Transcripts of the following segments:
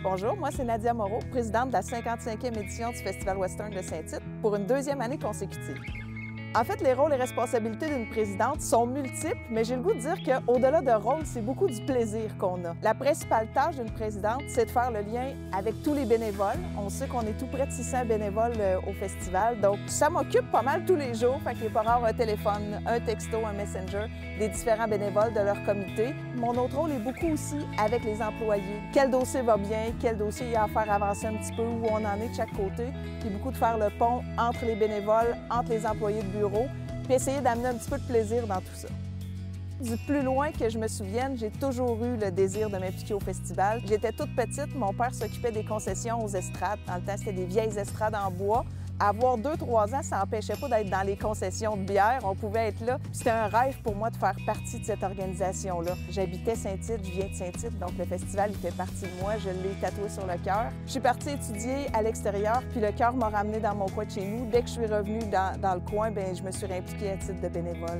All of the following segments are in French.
Bonjour, moi c'est Nadia Moreau, présidente de la 55e édition du Festival Western de Saint-Tite pour une deuxième année consécutive. En fait, les rôles et responsabilités d'une présidente sont multiples, mais j'ai le goût de dire qu'au-delà de rôle, c'est beaucoup du plaisir qu'on a. La principale tâche d'une présidente, c'est de faire le lien avec tous les bénévoles. On sait qu'on est tout près de 600 bénévoles au festival, donc ça m'occupe pas mal tous les jours. Fait qu'il n'est pas rare un téléphone, un texto, un messenger, des différents bénévoles de leur comité. Mon autre rôle est beaucoup aussi avec les employés. Quel dossier va bien, quel dossier il y a à faire avancer un petit peu, où on en est de chaque côté. Puis beaucoup de faire le pont entre les bénévoles, entre les employés de bureau, puis essayer d'amener un petit peu de plaisir dans tout ça. Du plus loin que je me souvienne, j'ai toujours eu le désir de m'impliquer au festival. J'étais toute petite, mon père s'occupait des concessions aux estrades. Dans le temps, c'était des vieilles estrades en bois. Avoir 2-3 ans, ça n'empêchait pas d'être dans les concessions de bière. On pouvait être là. C'était un rêve pour moi de faire partie de cette organisation-là. J'habitais Saint-Tite, je viens de Saint-Tite, donc le festival, il fait partie de moi. Je l'ai tatoué sur le cœur. Je suis partie étudier à l'extérieur, puis le cœur m'a ramenée dans mon coin de chez nous. Dès que je suis revenue dans le coin, bien, je me suis réimpliquée à titre de bénévole.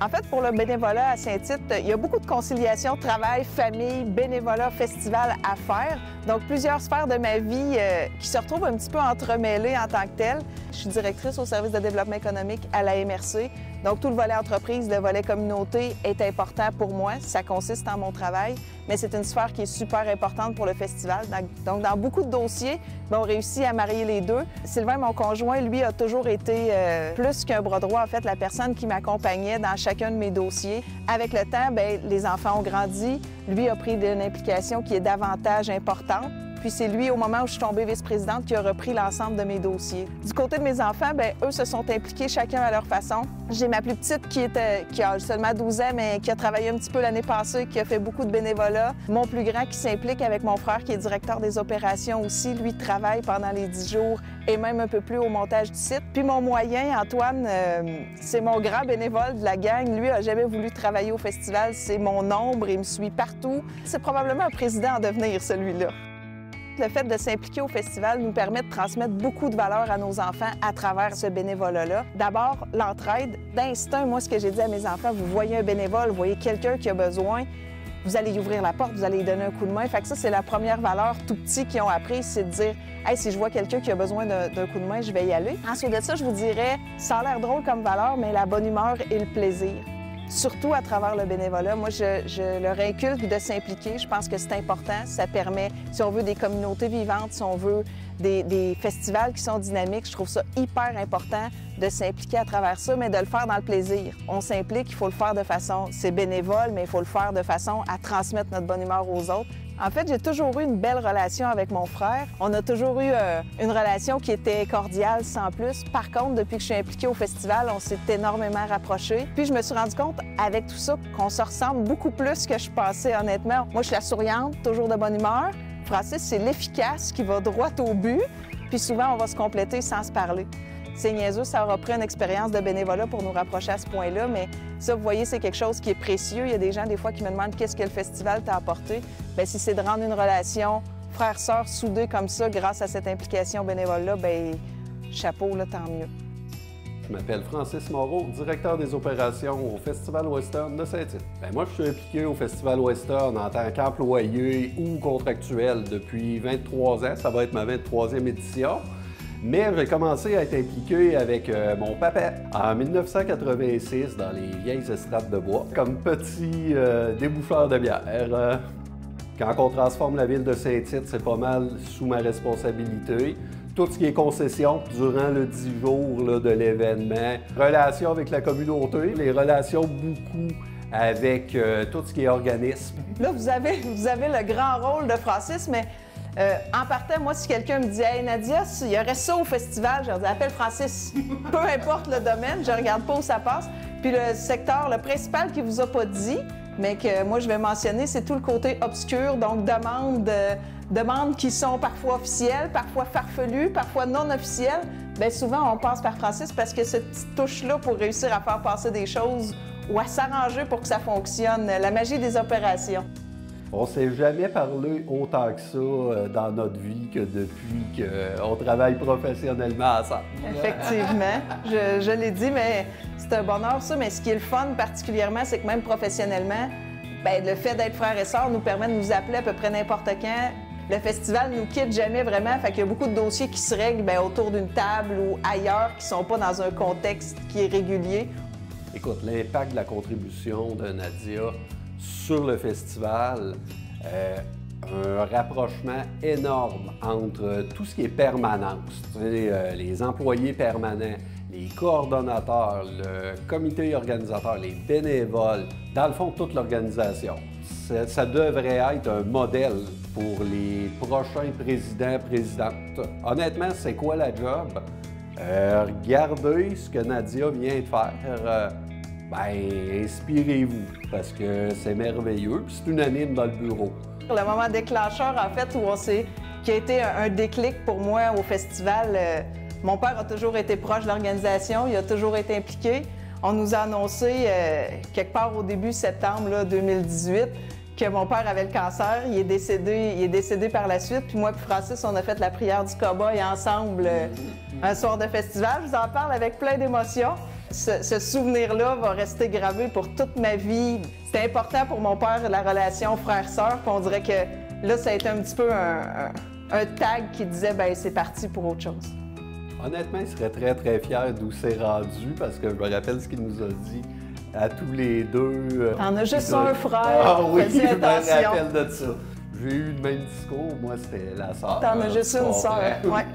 En fait, pour le bénévolat à Saint-Tite, il y a beaucoup de conciliation travail, famille, bénévolat, festival à faire. Donc, plusieurs sphères de ma vie qui se retrouvent un petit peu entremêlées en tant que telles. Je suis directrice au service de développement économique à la MRC. Donc, tout le volet entreprise, le volet communauté est important pour moi. Ça consiste en mon travail, mais c'est une sphère qui est super importante pour le festival. Donc, dans beaucoup de dossiers, on réussit à marier les deux. Sylvain, mon conjoint, lui, a toujours été plus qu'un bras droit, en fait, la personne qui m'accompagnait dans chacun de mes dossiers. Avec le temps, bien, les enfants ont grandi. Lui a pris une implication qui est davantage importante. Puis c'est lui, au moment où je suis tombée vice-présidente, qui a repris l'ensemble de mes dossiers. Du côté de mes enfants, bien, eux se sont impliqués chacun à leur façon. J'ai ma plus petite qui a seulement 12 ans, mais qui a travaillé un petit peu l'année passée, qui a fait beaucoup de bénévolat. Mon plus grand qui s'implique avec mon frère, qui est directeur des opérations aussi. Lui travaille pendant les 10 jours et même un peu plus au montage du site. Puis mon moyen, Antoine, c'est mon grand bénévole de la gang. Lui a jamais voulu travailler au festival. C'est mon ombre, il me suit partout. C'est probablement un président en devenir, celui-là. Le fait de s'impliquer au festival nous permet de transmettre beaucoup de valeurs à nos enfants à travers ce bénévolat-là. D'abord, l'entraide. D'instinct, moi, ce que j'ai dit à mes enfants, vous voyez un bénévole, vous voyez quelqu'un qui a besoin, vous allez y ouvrir la porte, vous allez lui donner un coup de main. Fait que ça, c'est la première valeur tout petit qu'ils ont appris, c'est de dire « Hey, si je vois quelqu'un qui a besoin d'un coup de main, je vais y aller. » Ensuite de ça, je vous dirais, ça a l'air drôle comme valeur, mais la bonne humeur et le plaisir. Surtout à travers le bénévolat. Moi, je leur inculque de s'impliquer. Je pense que c'est important. Ça permet, si on veut des communautés vivantes, si on veut des festivals qui sont dynamiques, je trouve ça hyper important de s'impliquer à travers ça, mais de le faire dans le plaisir. On s'implique, il faut le faire de façon, c'est bénévole, mais il faut le faire de façon à transmettre notre bonne humeur aux autres. En fait, j'ai toujours eu une belle relation avec mon frère. On a toujours eu une relation qui était cordiale, sans plus. Par contre, depuis que je suis impliquée au festival, on s'est énormément rapprochés. Puis je me suis rendu compte, avec tout ça, qu'on se ressemble beaucoup plus que je pensais, honnêtement. Moi, je suis la souriante, toujours de bonne humeur. Francis, c'est l'efficace qui va droit au but. Puis souvent, on va se compléter sans se parler. C'est niaiseux, ça aura pris une expérience de bénévolat pour nous rapprocher à ce point-là, mais ça, vous voyez, c'est quelque chose qui est précieux. Il y a des gens, des fois, qui me demandent qu'est-ce que le festival t'a apporté. Bien, si c'est de rendre une relation frère-sœur soudée comme ça grâce à cette implication bénévole-là, bien, chapeau, là, tant mieux. Je m'appelle Francis Moreau, directeur des opérations au Festival Western de Saint-Tite. Bien, moi, je suis impliqué au Festival Western en tant qu'employé ou contractuel depuis 23 ans. Ça va être ma 23e édition. Mais j'ai commencé à être impliqué avec mon papa en 1986 dans les vieilles estrades de bois comme petit déboucheur de bière. Quand on transforme la ville de Saint-Tite, c'est pas mal sous ma responsabilité. Tout ce qui est concession durant le 10 jours là, de l'événement, relations avec la communauté, les relations beaucoup avec tout ce qui est organisme. Là, vous avez le grand rôle de Francis, mais en partant, moi, si quelqu'un me dit « Hey Nadia, il y aurait ça au festival », je leur dis « Appelle Francis ». Peu importe le domaine, je regarde pas où ça passe. Puis le secteur, le principal qui vous a pas dit, mais que moi, je vais mentionner, c'est tout le côté obscur, donc demandes qui sont parfois officielles, parfois farfelues, parfois non officielles. Bien, souvent, on passe par Francis parce que cette petite touche-là pour réussir à faire passer des choses ou à s'arranger pour que ça fonctionne, la magie des opérations. On ne s'est jamais parlé autant que ça dans notre vie que depuis qu'on travaille professionnellement ensemble. Effectivement, je l'ai dit, mais c'est un bonheur ça. Mais ce qui est le fun particulièrement, c'est que même professionnellement, Bien, le fait d'être frères et sœurs nous permet de nous appeler à peu près n'importe quand. Le festival nous quitte jamais vraiment, fait qu'il y a beaucoup de dossiers qui se règlent autour d'une table ou ailleurs qui sont pas dans un contexte qui est régulier. Écoute, l'impact de la contribution de Nadia sur le festival, un rapprochement énorme entre tout ce qui est permanence, les employés permanents, les coordonnateurs, le comité organisateur, les bénévoles, dans le fond, toute l'organisation. Ça devrait être un modèle pour les prochains présidents, présidentes. Honnêtement, c'est quoi la job? Regardez ce que Nadia vient de faire. Inspirez-vous, parce que c'est merveilleux, puis c'est unanime dans le bureau. Le moment déclencheur, en fait, qui a été un déclic pour moi au festival, mon père a toujours été proche de l'organisation, il a toujours été impliqué. On nous a annoncé, quelque part au début septembre là, 2018, que mon père avait le cancer. Il est décédé par la suite. Puis moi et Francis, on a fait la prière du cow-boy ensemble un soir de festival. Je vous en parle avec plein d'émotions. Ce souvenir-là va rester gravé pour toute ma vie. C'était important pour mon père, la relation frère-sœur. Puis on dirait que là, ça a été un petit peu un tag qui disait, ben c'est parti pour autre chose. Honnêtement, il serait très, très fier d'où c'est rendu, parce que je me rappelle ce qu'il nous a dit à tous les deux. T'en as juste un frère. Ah oui, fais-y je me attention. rappelle de ça. J'ai eu le même discours, moi c'était la sœur. T'en as juste une sœur, comprends? ouais.